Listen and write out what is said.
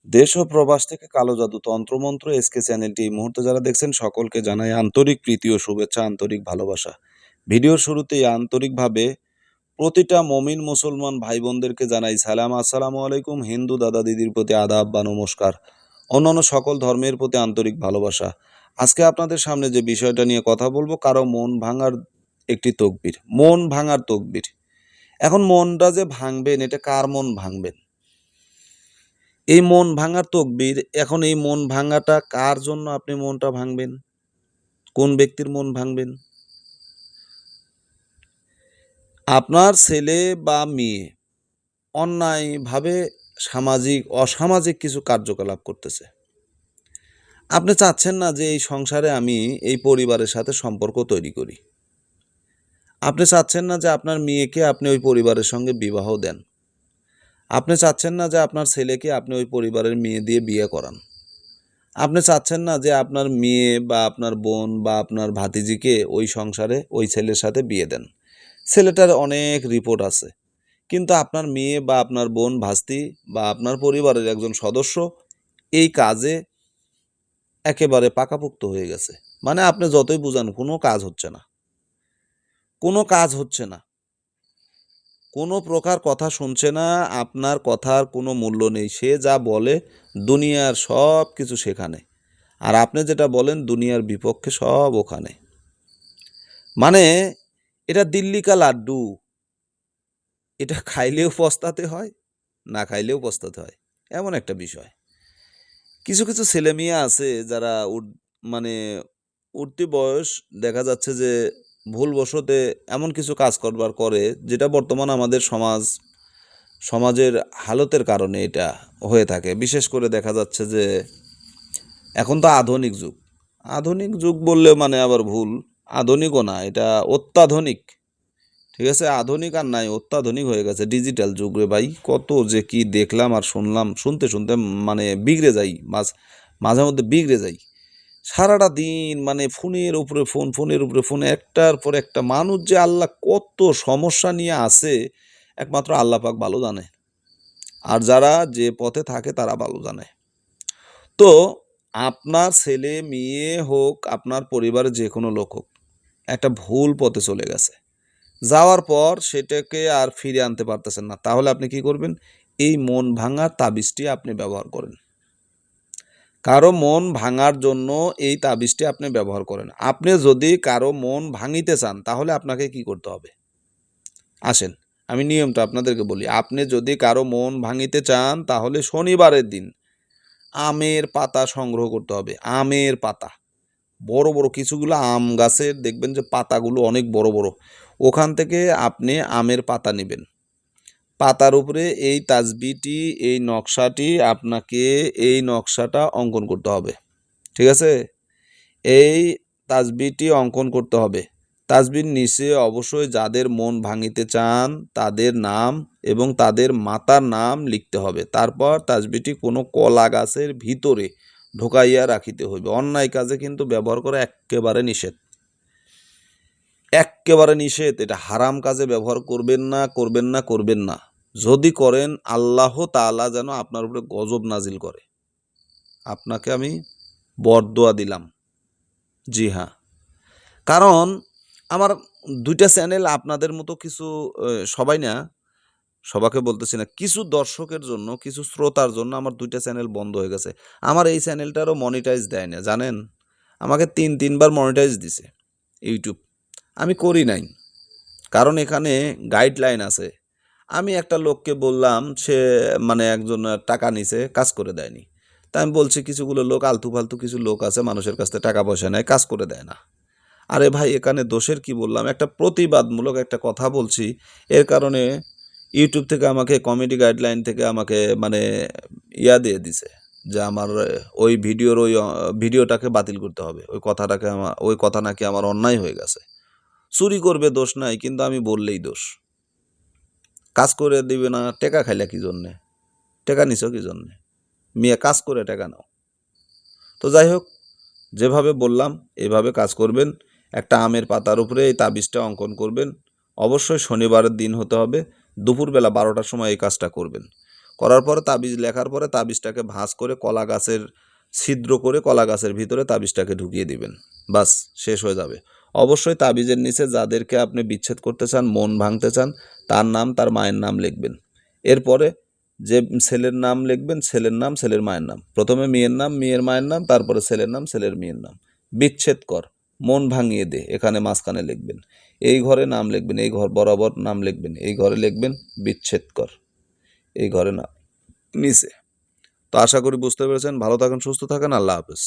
দেশ ও প্রবাস থেকে কালো জাদু তন্ত্রমন্ত্র এসকে চ্যানেলটি এই মুহূর্তে যারা দেখছেন সকলকে জানাই আন্তরিক প্রীতি ও শুভেচ্ছা, আন্তরিক ভালোবাসা। ভিডিওর শুরুতেই আন্তরিকভাবে প্রতিটা মমিন মুসলমান ভাই বোনদেরকে জানাই সালাম, আসসালামু আলাইকুম। হিন্দু দাদা দিদির প্রতি আদাব বা নমস্কার। অন্যান্য সকল ধর্মের প্রতি আন্তরিক ভালোবাসা। আজকে আপনাদের সামনে যে বিষয়টা নিয়ে কথা বলবো, কারো মন ভাঙার একটি তকবির, মন ভাঙার তকবির। এখন মনটা যে ভাঙবেন, এটা কার মন ভাঙবেন? এই মন ভাঙার তকবীর। এখন এই মন ভাঙাটা কার জন্য আপনি মনটা ভাঙবেন? কোন ব্যক্তির মন ভাঙবেন? আপনার ছেলে বা মেয়ে অন্যায়ভাবে অসামাজিক কিছু কার্যকলাপ করতেছে। আপনি চাচ্ছেন না যে এই সংসারে আমি এই পরিবারের সাথে সম্পর্ক তৈরি করি। আপনি চাচ্ছেন না যে আপনার মেয়েকে আপনি ওই পরিবারের সঙ্গে বিবাহ দেন। আপনি চাচ্ছেন না যে আপনার ছেলেকে আপনি ওই পরিবারের মেয়ে দিয়ে বিয়ে করান। আপনি চাচ্ছেন না যে আপনার মেয়ে বা আপনার বোন বা আপনার ভাতিজিকে ওই সংসারে ওই ছেলের সাথে বিয়ে দেন। ছেলেটার অনেক রিপোর্ট আছে। কিন্তু আপনার মেয়ে বা আপনার বোন, ভাস্তি বা আপনার পরিবারের একজন সদস্য এই কাজে একেবারে পাকাপোক্ত হয়ে গেছে। মানে আপনি যতই বুঝান কোনো কাজ হচ্ছে না। কোনো কাজ হচ্ছে না। কোনো প্রকার কথা শুনছে না, আপনার কথার কোনো মূল্য নেই। সে যা বলে দুনিয়ার সব কিছু সেখানে। আর আপনি যেটা বলেন দুনিয়ার বিপক্ষে সব ওখানে। মানে এটা দিল্লি কা লাড্ডু। এটা খাইলেও পস্তাতে হয়, না খাইলেও পস্তাতে হয়। এমন একটা বিষয়। কিছু, কিছু ছেলেমেয়ে আছে যারা মানে উঠতি বয়স, দেখা যাচ্ছে যে ভুলবশতে এমন কিছু কাজ করবার করে যেটা বর্তমান আমাদের সমাজের হালতের কারণে এটা হয়ে থাকে। বিশেষ করে দেখা যাচ্ছে যে এখন তো আধুনিক যুগ। আধুনিক যুগ বললে মানে আবার ভুল। আধুনিকও না, এটা অত্যাধুনিক। ঠিক আছে? আধুনিক আর নাই, অত্যাধুনিক হয়ে গেছে। ডিজিটাল যুগ রে ভাই। কত যে কি দেখলাম আর শুনলাম, শুনতে, শুনতে মানে বিগড়ে যাই। মাঝে মধ্যে বিগড়ে যাই। সারাটা দিন মানে ফোনের উপরে ফোন, ফোনের উপরে ফোন, একটার পর একটা। মানুষ যে আল্লাহ কত সমস্যা নিয়ে আছে, একমাত্র আল্লাহ পাক ভালো জানে। আর যারা যে পথে থাকে তারা ভালো জানে। তো আপনার ছেলে মেয়ে হোক, আপনার পরিবারের যে কোনো লোক হোক, একটা ভুল পথে চলে গেছে। যাওয়ার পর সেটাকে আর ফিরে আনতে পারতেছেন না। তাহলে আপনি কি করবেন? এই মন ভাঙার তাবিজটি আপনি ব্যবহার করেন। কারো মন ভাঙার জন্য এই তাবিজটি আপনি ব্যবহার করেন। আপনি যদি কারো মন ভাঙিতে চান তাহলে আপনাকে কি করতে হবে? আসেন, আমি নিয়মটা আপনাদেরকে বলি। আপনি যদি কারো মন ভাঙিতে চান তাহলে শনিবারের দিন আমের পাতা সংগ্রহ করতে হবে। আমের পাতা। বড়, বড় কিছুগুলো আম গাছের দেখবেন যে পাতাগুলো অনেক বড়, বড়। ওখান থেকে আপনি আমের পাতা নিবেন। পাতার উপরে এই তাসবিহটি, এই নকশাটি আপনাকে এই নকশাটা অঙ্কন করতে হবে। ঠিক আছে? এই তাসবিহটি অঙ্কন করতে হবে। তাসবিহর নিচে অবশ্যই যাদের মন ভাঙিতে চান তাদের নাম এবং তাদের মাতার নাম লিখতে হবে। তারপর তাসবিহটি কোনো কলা গাছের ভিতরে ঢুকাইয়া রাখিতে হইবে। অন্যায় কাজে কিন্তু ব্যবহার করা এক্কেবারে নিষেধ। এক্কেবারে নিষেধ। এটা হারাম কাজে ব্যবহার করবেন না, করবেন না, করবেন না। যদি করেন আল্লাহ তাআলা যেন আপনার উপরে গজব নাজিল করে। আপনাকে আমি বরদোয়া দিলাম। জি হ্যাঁ। কারণ আমার ২ টা চ্যানেল আপনাদের মতো কিছু সবাই না, সবাইকে বলতেছি না। কিছু দর্শকের জন্য, কিছু শ্রোতার জন্য আমার ২ টা চ্যানেল বন্ধ হয়ে গেছে। আমার এই চ্যানেলটারও মনিটাইজ দেয় না, জানেন? আমাকে ৩ বার মনিটাইজ দিছে ইউটিউব। আমি করি নাই। কারণ এখানে গাইডলাইন আছে। আমি একটা লোককে বললাম, সে মানে একজন টাকা নিছে, কাজ করে দেয়নি। তা আমি বলছি কিছুগুলো লোক আলতু-ফালতু কিছু লোক আছে, মানুষের কাছ থেকে টাকা পয়সা নেয়, কাজ করে দেয় না। আরে ভাই এখানে দোষের কি বললাম? একটা প্রতিবাদমূলক একটা কথা বলছি। এর কারণে ইউটিউব থেকে আমাকে কমেডি গাইডলাইন থেকে আমাকে মানে দিয়ে দিছে যে আমার ওই ভিডিওটাকে বাতিল করতে হবে। ওই কথা নাকি আমার অন্যায় হয়ে গেছে। চুরি করবে দোষ নাই, কিন্তু আমি বললেই দোষ। কাজ করে দিবে না, টেকা খাইলা কি জন্যে? টেকা নিছো কি জন্যে? মিয়া কাজ করে টেকা নাও। তো যাই হোক, যেভাবে বললাম এভাবে কাজ করবেন। একটা আমের পাতার উপরে এই তাবিজটা অঙ্কন করবেন। অবশ্যই শনিবারের দিন হতে হবে। দুপুরবেলা ১২টার সময় এই কাজটা করবেন। করার পরে তাবিজ লেখার পরে তাবিজটাকে ভাঁজ করে কলা গাছের ছিদ্র করে কলা গাছের ভিতরে তাবিজটাকে ঢুকিয়ে দিবেন। বাস, শেষ হয়ে যাবে। অবশ্যই তাবিজের নিচে যাদেরকে আপনি বিচ্ছেদ করতে চান, মন ভাঙতে চান, তার নাম, তার মায়ের নাম লিখবেন। এরপরে যে ছেলের নাম লিখবেন, ছেলের নাম, ছেলের মায়ের নাম, প্রথমে মেয়ের নাম, মেয়ের মায়ের নাম, তারপরে ছেলের নাম, ছেলের মেয়ের নাম। বিচ্ছেদ কর, মন ভাঙিয়ে দে, এখানে মাঝখানে লিখবেন। এই ঘরে নাম লিখবেন, এই ঘর বরাবর নাম লিখবেন, এই ঘরে লিখবেন বিচ্ছেদ কর, এই ঘরে না নিচে। তো আশা করি বুঝতে পেরেছেন। ভালো থাকেন, সুস্থ থাকেন, আল্লাহ হাফেজ।